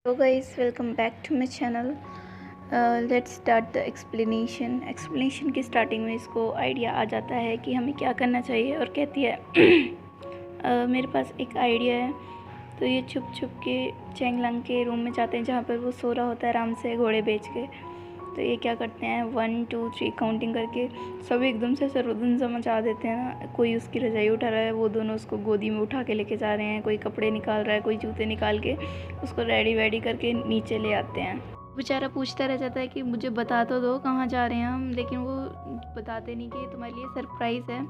Hello guys, welcome back to my channel. Let's start the explanation की starting में इसको idea आ जाता है कि हमें क्या करना चाहिए और कहती है मेरे पास एक आइडिया है। तो ये छुप छुप के चेंगलांग के रूम में जाते हैं जहाँ पर वो सो रहा होता है आराम से घोड़े बेच के। तो ये क्या करते हैं 1 2 3 काउंटिंग करके सब एकदम से सर्वधन सा मचा देते हैं ना। कोई उसकी रजाई उठा रहा है, वो दोनों उसको गोदी में उठा के लेके जा रहे हैं, कोई कपड़े निकाल रहा है, कोई जूते निकाल के उसको रेडी वेडी करके नीचे ले आते हैं। बेचारा पूछता रह जाता है कि मुझे बता तो दो कहाँ जा रहे हैं हम, लेकिन वो बताते नहीं कि तुम्हारे लिए सरप्राइज़ है।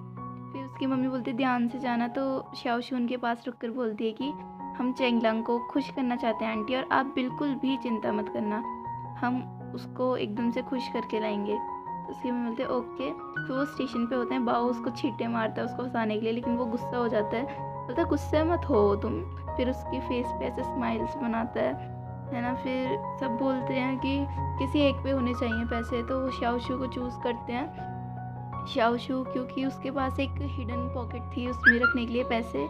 फिर उसकी मम्मी बोलती है ध्यान से जाना। तो शाओशू उनके पास रुक कर बोलती है कि हम चेंगलांग को खुश करना चाहते हैं आंटी, और आप बिल्कुल भी चिंता मत करना, हम उसको एकदम से खुश करके लाएंगे। तो उसकी मम्मी बोलते हैं ओके। फिर वो स्टेशन पे होते हैं, बाओ उसको छींटे मारता है उसको फंसाने के लिए, लेकिन वो गुस्सा हो जाता है, बोलता है गुस्से मत हो तुम। फिर उसकी फेस पे ऐसे स्माइल्स बनाता है ना। फिर सब बोलते हैं कि किसी एक पे होने चाहिए पैसे, तो वो शाओशू को चूज़ करते हैं। शाओशू क्योंकि उसके पास एक हिडन पॉकेट थी उसमें रखने के लिए पैसे,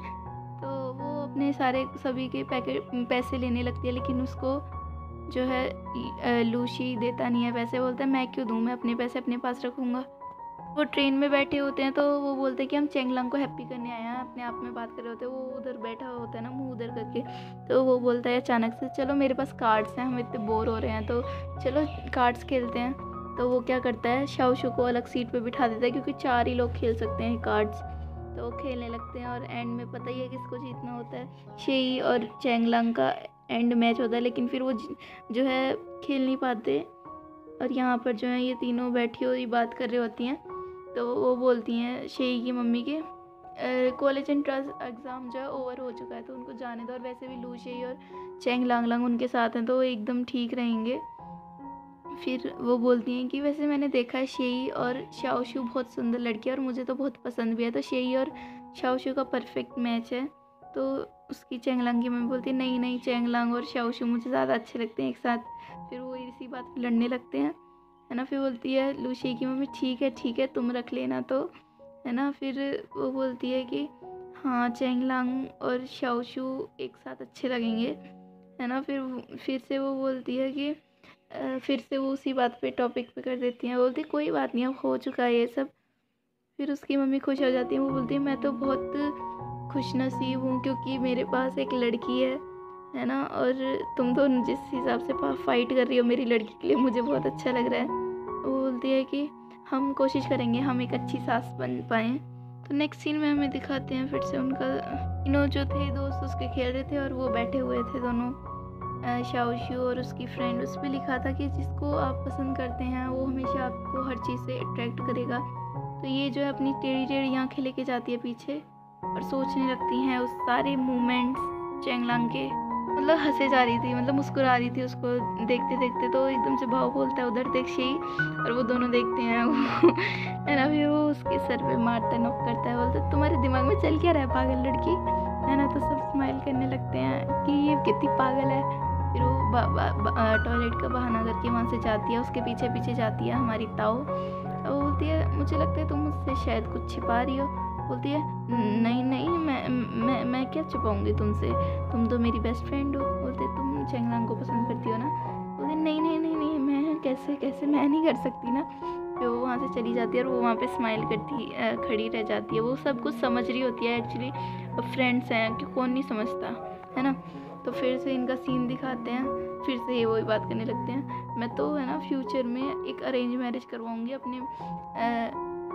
तो वो अपने सारे सभी के पैसे लेने लगती है, लेकिन उसको जो है लूशी देता नहीं है पैसे। बोलता है मैं क्यों दूँ, मैं अपने पैसे अपने पास रखूँगा। वो ट्रेन में बैठे होते हैं तो वो बोलते हैं कि हम चेंगलांग को हैप्पी करने आए हैं, अपने आप में बात कर रहे होते हैं। वो उधर बैठा होता है ना मुंह उधर करके, तो वो बोलता है अचानक से चलो मेरे पास कार्ड्स हैं, हम इतने बोर हो रहे हैं तो चलो कार्ड्स खेलते हैं। तो वो क्या करता है शाओशू को अलग सीट पे बिठा देता है, क्योंकि 4 ही लोग खेल सकते हैं कार्ड्स। तो वो खेलने लगते हैं और एंड में पता ही है किसको जीतना होता है, शेई और चेंगलांग का एंड मैच होता है। लेकिन फिर वो जो है खेल नहीं पाते, और यहाँ पर जो है ये तीनों बैठी हुई बात कर रही होती हैं। तो वो बोलती हैं शेई की मम्मी के कॉलेज एंट्रेंस एग्ज़ाम जो है ओवर हो चुका है, तो उनको जाने दो, और वैसे भी लू शेई और चेंगलांग उनके साथ हैं तो वो एकदम ठीक रहेंगे। फिर वो बोलती हैं कि वैसे मैंने देखा है शेई और शाओशू बहुत सुंदर लड़की है और मुझे तो बहुत पसंद भी है, तो शेई और शाओशू का परफेक्ट मैच है। तो उसकी चेंगलांग की मम्मी बोलती है नहीं नहीं, चेंगलांग और शाओशू मुझे ज़्यादा अच्छे लगते हैं एक साथ। फिर वो इसी बात पे लड़ने लगते हैं, है ना। फिर बोलती है लूशी की मम्मी ठीक है तुम रख लेना, तो है ना। फिर वो बोलती है कि हाँ चेंगलांग और शाओशू एक साथ अच्छे लगेंगे, है ना। फिर से वो बोलती है कि फिर से वो उसी बात पे टॉपिक पे कर देती हैं। बोलती कोई बात नहीं अब हो चुका है ये सब। फिर उसकी मम्मी खुश हो जाती है, वो बोलती है मैं तो बहुत खुश नसीब हूँ क्योंकि मेरे पास एक लड़की है ना, और तुम तो जिस हिसाब से फाइट कर रही हो मेरी लड़की के लिए मुझे बहुत अच्छा लग रहा है। वो बोलती है कि हम कोशिश करेंगे हम एक अच्छी सास बन पाएँ। तो नेक्स्ट सीन में हमें दिखाते हैं फिर से उनका तीनों जो थे दोस्त उसके खेल रहे थे, और वो बैठे हुए थे दोनों शाओशू और उसकी फ्रेंड। उस पर लिखा था कि जिसको आप पसंद करते हैं वो हमेशा आपको हर चीज़ से अट्रैक्ट करेगा। तो ये जो है अपनी टेढ़ी टेढ़ी आँखें लेके जाती है पीछे और सोचने लगती हैं उस सारे मोमेंट्स चेंगलांग के। मतलब हंसे जा रही थी, मतलब मुस्कुरा रही थी उसको देखते देखते। तो एकदम से भाव बोलता है उधर देख शेई, और वो दोनों देखते हैं है ना। फिर वो उसके सर पे मारता नॉक करता है, बोलता है तुम्हारे दिमाग में चल क्या रहा है पागल लड़की, है ना। तो सब स्माइल करने लगते हैं कि ये कितनी पागल है। फिर वो टॉयलेट का बहाना करके वहाँ से जाती है, उसके पीछे पीछे जाती है हमारी ताओ। वो बोलती है मुझे लगता है तुम मुझसे शायद कुछ छिपा रही हो। बोलती है नहीं नहीं, मैं क्या छिपाऊंगी तुमसे, तुम तो मेरी बेस्ट फ्रेंड हो। बोलते तुम चेंगलांग को पसंद करती हो ना। बोलती नहीं नहीं नहीं नहीं, मैं कैसे मैं नहीं कर सकती ना। फिर वो वहाँ से चली जाती है और वो वहाँ पे स्माइल करती खड़ी रह जाती है। वो सब कुछ समझ रही होती है एक्चुअली, फ्रेंड्स हैं कि कौन नहीं समझता, है ना। तो फिर से इनका सीन दिखाते हैं, फिर से ये वही बात करने लगते हैं मैं तो है ना फ्यूचर में एक अरेंज मैरिज करवाऊंगी अपने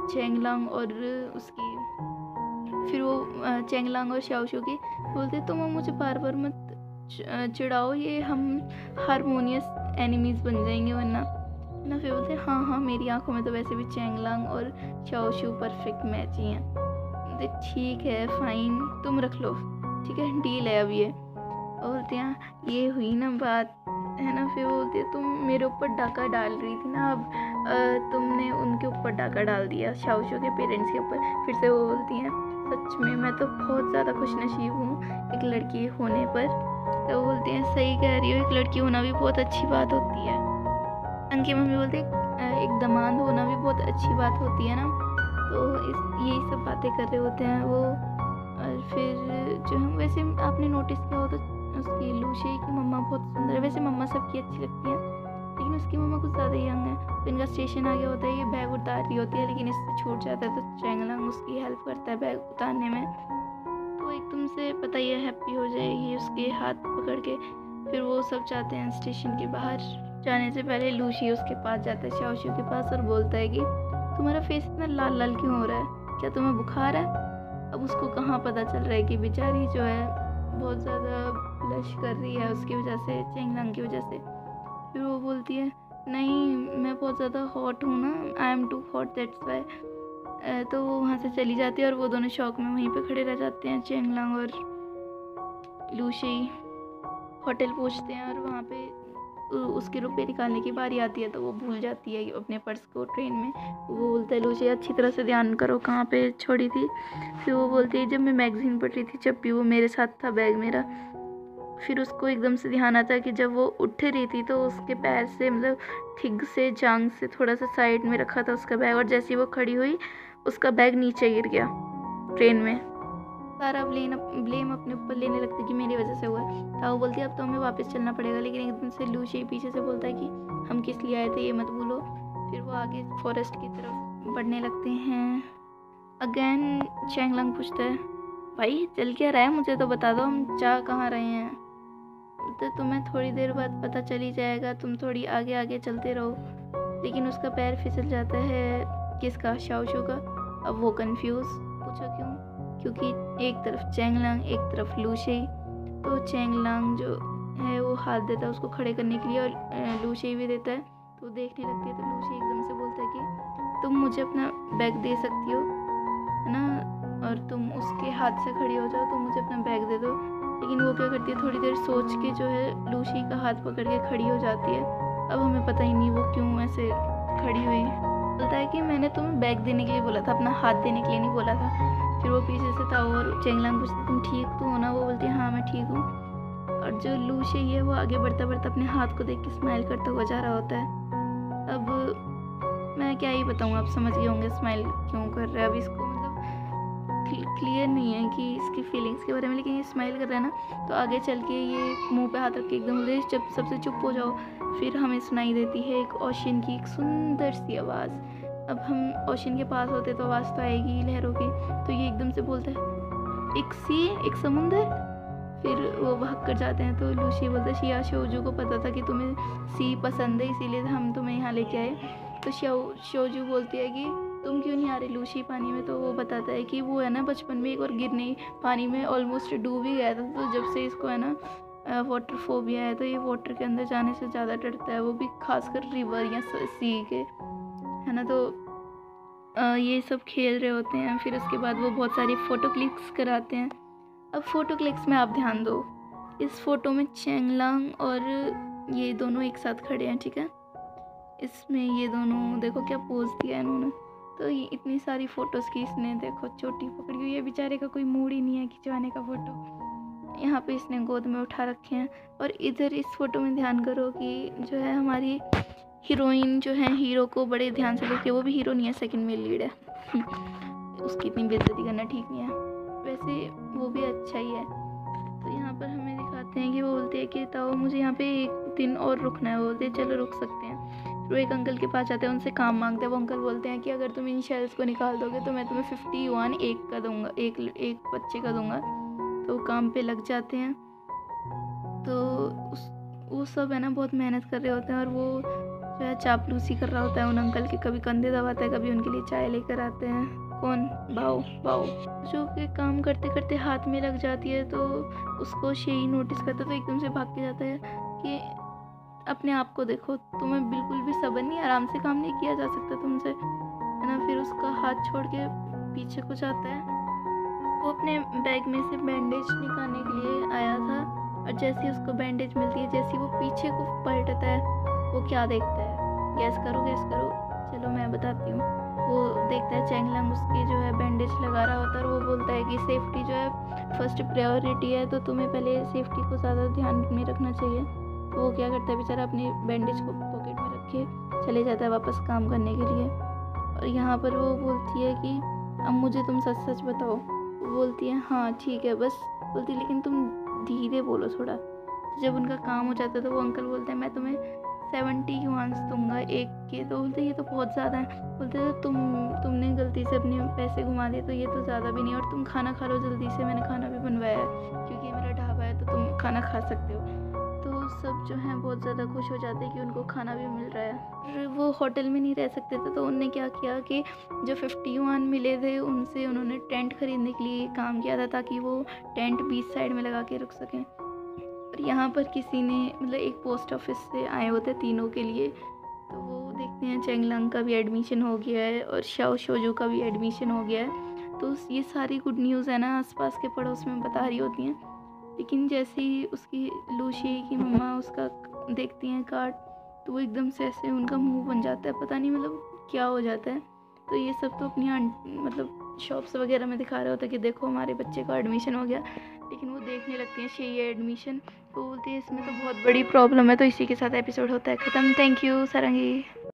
चेंगलांग और उसकी। फिर वो चेंगलांग और शाओशू की बोलते तुम मुझे बार बार मत चिढ़ाओ, ये हम हारमोनियस एनिमीज बन जाएंगे वरना, है ना। फिर बोलते हाँ हाँ मेरी आंखों में तो वैसे भी चेंगलांग और शाओशू परफेक्ट मैच ही हैं। बोलते ठीक है फाइन तुम रख लो, ठीक है डील है अब ये। और बोलते हैं ये हुई ना बात, है ना। फिर बोलते तुम मेरे ऊपर डाका डाल रही थी ना, अब तुमने उनके ऊपर डाका डाल दिया शाओशू के पेरेंट्स के ऊपर। फिर से वो बोलती हैं सच में मैं तो बहुत ज़्यादा खुशनसीब हूँ एक लड़की होने पर। तो वो बोलती हैं सही कह रही हो, एक लड़की होना भी बहुत अच्छी बात होती है। उनकी मम्मी बोलती एक दामाद होना भी बहुत अच्छी बात होती है ना। तो यही सब बातें कर रहे होते हैं वो। और फिर जो हम वैसे आपने नोटिस किया हो तो उसकी लूशे की मम्मा बहुत सुंदर है। वैसे मम्मा सबकी अच्छी लगती है, लेकिन उसकी मम्मा कुछ ज़्यादा यंग है। तो इनका स्टेशन आ गया होता है, ये बैग उतार रही होती है, लेकिन इससे छूट जाता है। तो चैंगलांग उसकी हेल्प करता है बैग उतारने में। तो एकदम से पता ही है हैप्पी हो जाएगी उसके हाथ पकड़ के। फिर वो सब जाते हैं स्टेशन के बाहर। जाने से पहले लूशी उसके पास जाता है, शाओशू के पास, और बोलता है कि तुम्हारा फेस इतना लाल लाल क्यों हो रहा है, क्या तुम्हें बुखार है? अब उसको कहाँ पता चल रहा है कि बेचारी जो है बहुत ज़्यादा ब्लश कर रही है उसकी वजह से, चैंगलांग की वजह से। फिर वो बोलती है नहीं, मैं बहुत ज़्यादा हॉट हूँ ना, I am too hot, that's why. तो वो वहाँ से चली जाती है और वो दोनों शौक में वहीं पे खड़े रह जाते हैं। चैंगलांग और लूशी होटल पहुँचते हैं और वहाँ पे उसके रुपए निकालने की बारी आती है, तो वो भूल जाती है अपने पर्स को ट्रेन में। वो बोलता है लूशी अच्छी तरह से ध्यान करो कहाँ पे छोड़ी थी। फिर वो बोलती है जब मैं मैगज़ीन पढ़ रही थी, जब भी वो मेरे साथ था बैग मेरा। फिर उसको एकदम से ध्यान आता है कि जब वो उठ रही थी तो उसके पैर से, मतलब ठिग से, जांग से थोड़ा सा साइड में रखा था उसका बैग, और जैसे ही वो खड़ी हुई उसका बैग नीचे गिर गया ट्रेन में। सारा ब्लेम अपने ऊपर लेने लगती कि मेरी वजह से हुआ है। ताऊ बोलती है अब तो हमें वापस चलना पड़ेगा, लेकिन एकदम से लूशी पीछे से बोलता है कि हम किस लिए आए थे ये मत भूलो। फिर वो आगे फॉरेस्ट की तरफ बढ़ने लगते हैं। अगेन चैंगलांग पूछता है भाई चल क्या रहा है, मुझे तो बता दो, हम जा कहाँ रहे हैं? तो तुम्हें थोड़ी देर बाद पता चल ही जाएगा, तुम थोड़ी आगे आगे चलते रहो। लेकिन उसका पैर फिसल जाता है। किसका? शाओशू का। अब वो कंफ्यूज, पूछो क्यों? क्योंकि एक तरफ चैंगलांग, एक तरफ लूशे। तो चैंगलांग जो है वो हाथ देता है उसको खड़े करने के लिए, और लूशे भी देता है। तो देखने लगती है तो लूशे एकदम से बोलता है कि तुम मुझे अपना बैग दे सकती हो, है ना, और तुम उसके हाथ से खड़ी हो जाओ तो मुझे अपना बैग दे दो। लेकिन वो क्या करती है, थोड़ी देर सोच के जो है लूशी का हाथ पकड़ के खड़ी हो जाती है। अब हमें पता ही नहीं वो क्यों ऐसे खड़ी हुई। बोलता है कि मैंने तुम्हें बैग देने के लिए बोला था, अपना हाथ देने के लिए नहीं बोला था। फिर वो पीछे से था और चैंगलांग पूछती तुम ठीक तो हो ना? वो बोलती है हाँ मैं ठीक हूँ। और जो लूशी है वो आगे बढ़ता बढ़ता अपने हाथ को देख के स्माइल करता हुआ जा रहा होता है। अब मैं क्या ही बताऊँ, आप समझ गए होंगे स्माइल क्यों कर रहा है। अब इसको क्लियर नहीं है कि इसकी फीलिंग्स के बारे में, लेकिन ये स्माइल कर रहा है ना। तो आगे चल के ये मुंह पे हाथ रख के एकदम बोलते जब सबसे चुप हो जाओ। फिर हमें सुनाई देती है एक ओशन की एक सुंदर सी आवाज़। अब हम ओशन के पास होते तो आवाज़ तो आएगी लहरों की। तो ये एकदम से बोलता है एक सी, एक समुंदर। फिर वो भाग कर जाते हैं। तो लूशी बोलता है शिया शोजू को पता था कि तुम्हें सी पसंद है, इसीलिए हम तुम्हें यहाँ लेके आए। तो शोजू बोलती है कि तुम क्यों नहीं आ रही लूशी पानी में? तो वो बताता है कि वो है ना बचपन में एक बार गिरने पानी में ऑलमोस्ट डूब ही गया था। तो जब से इसको है ना वाटर फोबिया है, तो ये वाटर के अंदर जाने से ज़्यादा डरता है, वो भी खासकर रिवर या सी के, है ना। तो ये सब खेल रहे होते हैं। फिर उसके बाद वो बहुत सारी फ़ोटो क्लिक्स कराते हैं। अब फ़ोटो क्लिक्स में आप ध्यान दो, इस फ़ोटो में चैंगलांग और ये दोनों एक साथ खड़े हैं, ठीक है। इसमें ये दोनों देखो क्या पोज दिया है इन्होंने। तो ये इतनी सारी फ़ोटोज़ की इसने देखो चोटी पकड़ी हुई है, बेचारे का कोई मूड ही नहीं है खिंचवाने का फ़ोटो। यहाँ पे इसने गोद में उठा रखे हैं। और इधर इस फ़ोटो में ध्यान करो कि जो है हमारी हीरोइन जो है हीरो को बड़े ध्यान से देखती है। वो भी हीरो नहीं है, सेकंड में लीड है। उसकी इतनी बेइज्जती करना ठीक नहीं है, वैसे वो भी अच्छा ही है। तो यहाँ पर हमें दिखाते हैं कि वो बोलते हैं कि ताऊ मुझे यहाँ पे एक दिन और रुकना है। वो बोलते हैं चलो रुक सकते हैं। फिर वो एक अंकल के पास जाते हैं, उनसे काम मांगते हैं। वो अंकल बोलते हैं कि अगर तुम इन शेल्स को निकाल दोगे तो मैं तुम्हें 50 युआन एक का दूंगा, एक बच्चे का दूंगा। तो काम पे लग जाते हैं। तो वो सब है ना बहुत मेहनत कर रहे होते हैं, और वो जो है चापलूसी कर रहा होता है उन अंकल के। कभी कंधे दबाता है, कभी उनके लिए चाय लेकर आते हैं। कौन? बाओ जो कि काम करते करते हाथ में लग जाती है। तो उसको शेई नोटिस करता है, तो एकदम से भाग के जाता है कि अपने आप को देखो, तुम्हें बिल्कुल भी सब्र नहीं, आराम से काम नहीं किया जा सकता तुमसे, है ना। फिर उसका हाथ छोड़ के पीछे को जाता है। वो अपने बैग में से बैंडेज निकालने के लिए आया था, और जैसे ही उसको बैंडेज मिलती है, जैसे ही वो पीछे को पलटता है, वो क्या देखता है? गैस करो। चलो मैं बताती हूँ। वो देखता है चैंगलांग उसके जो है बैंडेज लगा रहा होता है, और वो बोलता है कि सेफ्टी जो है फर्स्ट प्रायोरिटी है, तो तुम्हें पहले सेफ्टी को ज़्यादा ध्यान में रखना चाहिए। तो वो क्या करता है बेचारा, अपने बैंडेज को पॉकेट में रख के चले जाता है वापस काम करने के लिए। और यहाँ पर वो बोलती है कि अब मुझे तुम सच बताओ। वो बोलती है हाँ ठीक है बस। बोलती लेकिन तुम धीरे बोलो थोड़ा। तो जब उनका काम हो जाता है तो वो अंकल बोलते हैं मैं तुम्हें 70 युआन्स दूंगा एक के। तो बोलते ये तो बहुत ज़्यादा है। बोलते तो तुमने गलती से अपने पैसे घुमा दिए तो ये तो ज़्यादा भी नहीं, और तुम खाना खा लो जल्दी से, मैंने खाना भी बनवाया है क्योंकि ये मेरा ढाबा है तो तुम खाना खा सकते हो। तो सब जो हैं बहुत ज़्यादा खुश हो जाते हैं कि उनको खाना भी मिल रहा है। और वो होटल में नहीं रह सकते थे तो उनने क्या किया कि जो 50 युआन मिले थे उनसे उन्होंने टेंट खरीदने के लिए काम किया था ताकि वो टेंट बीच साइड में लगा के रुक सकें। और यहाँ पर किसी ने मतलब एक पोस्ट ऑफिस से आए होते तीनों के लिए, तो वो देखते हैं चेंगलांग का भी एडमिशन हो गया है और शाओ शोजू का भी एडमिशन हो गया है। तो ये सारी गुड न्यूज़ है ना आसपास के पड़ोस में बता रही होती हैं। लेकिन जैसे ही उसकी लूशी की मम्मा उसका देखती हैं कार्ड तो वो एकदम से ऐसे उनका मुंह बन जाता है, पता नहीं मतलब क्या हो जाता है। तो ये सब तो अपनी मतलब शॉप्स वगैरह में दिखा रहे होते हैं कि देखो हमारे बच्चे का एडमिशन हो गया, लेकिन वो देखने लगती हैं ये एडमिशन तो बोलती है इसमें तो बहुत बड़ी प्रॉब्लम है। तो इसी के साथ एपिसोड होता है ख़त्म। Thank you sarangi.